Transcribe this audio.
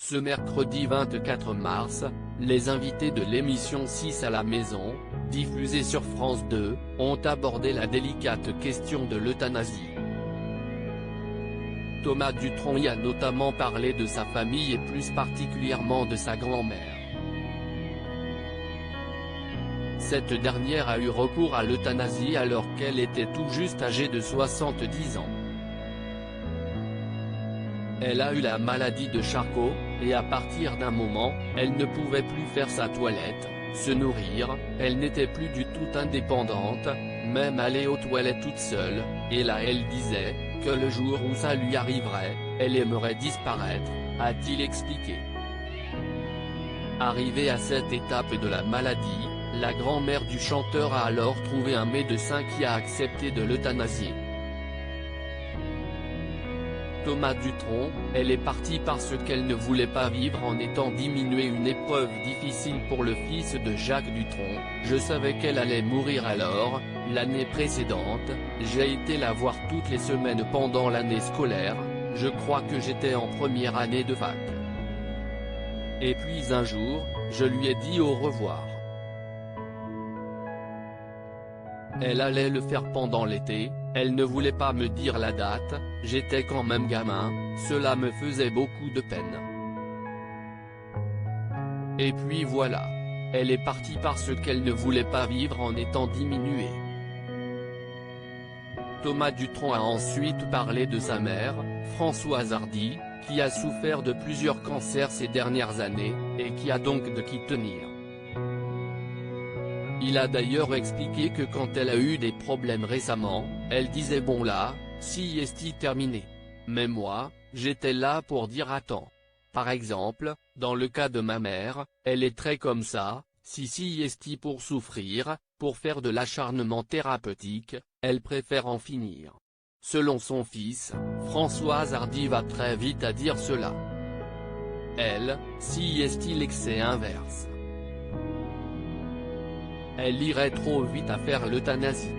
Ce mercredi 24 mars, les invités de l'émission 6 à la maison, diffusée sur France 2, ont abordé la délicate question de l'euthanasie. Thomas Dutronc y a notamment parlé de sa famille et plus particulièrement de sa grand-mère. Cette dernière a eu recours à l'euthanasie alors qu'elle était tout juste âgée de 70 ans. Elle a eu la maladie de Charcot, et à partir d'un moment, elle ne pouvait plus faire sa toilette, se nourrir, elle n'était plus du tout indépendante, même aller aux toilettes toute seule, et là elle disait, que le jour où ça lui arriverait, elle aimerait disparaître, a-t-il expliqué. Arrivée à cette étape de la maladie, la grand-mère du chanteur a alors trouvé un médecin qui a accepté de l'euthanasier. Thomas Dutronc, elle est partie parce qu'elle ne voulait pas vivre en étant diminuée, une épreuve difficile pour le fils de Jacques Dutronc. Je savais qu'elle allait mourir alors, l'année précédente, j'ai été la voir toutes les semaines pendant l'année scolaire, je crois que j'étais en première année de fac. Et puis un jour, je lui ai dit au revoir. Elle allait le faire pendant l'été, elle ne voulait pas me dire la date, j'étais quand même gamin, cela me faisait beaucoup de peine. Et puis voilà. Elle est partie parce qu'elle ne voulait pas vivre en étant diminuée. Thomas Dutronc a ensuite parlé de sa mère, Françoise Hardy, qui a souffert de plusieurs cancers ces dernières années, et qui a donc de qui tenir. Il a d'ailleurs expliqué que quand elle a eu des problèmes récemment, elle disait bon là, si est terminé. Mais moi, j'étais là pour dire attends. Par exemple, dans le cas de ma mère, elle est très comme ça, si est pour souffrir, pour faire de l'acharnement thérapeutique, elle préfère en finir. Selon son fils, Françoise Hardy va très vite à dire cela. Elle, si est l'excès inverse. Elle irait trop vite à faire l'euthanasie.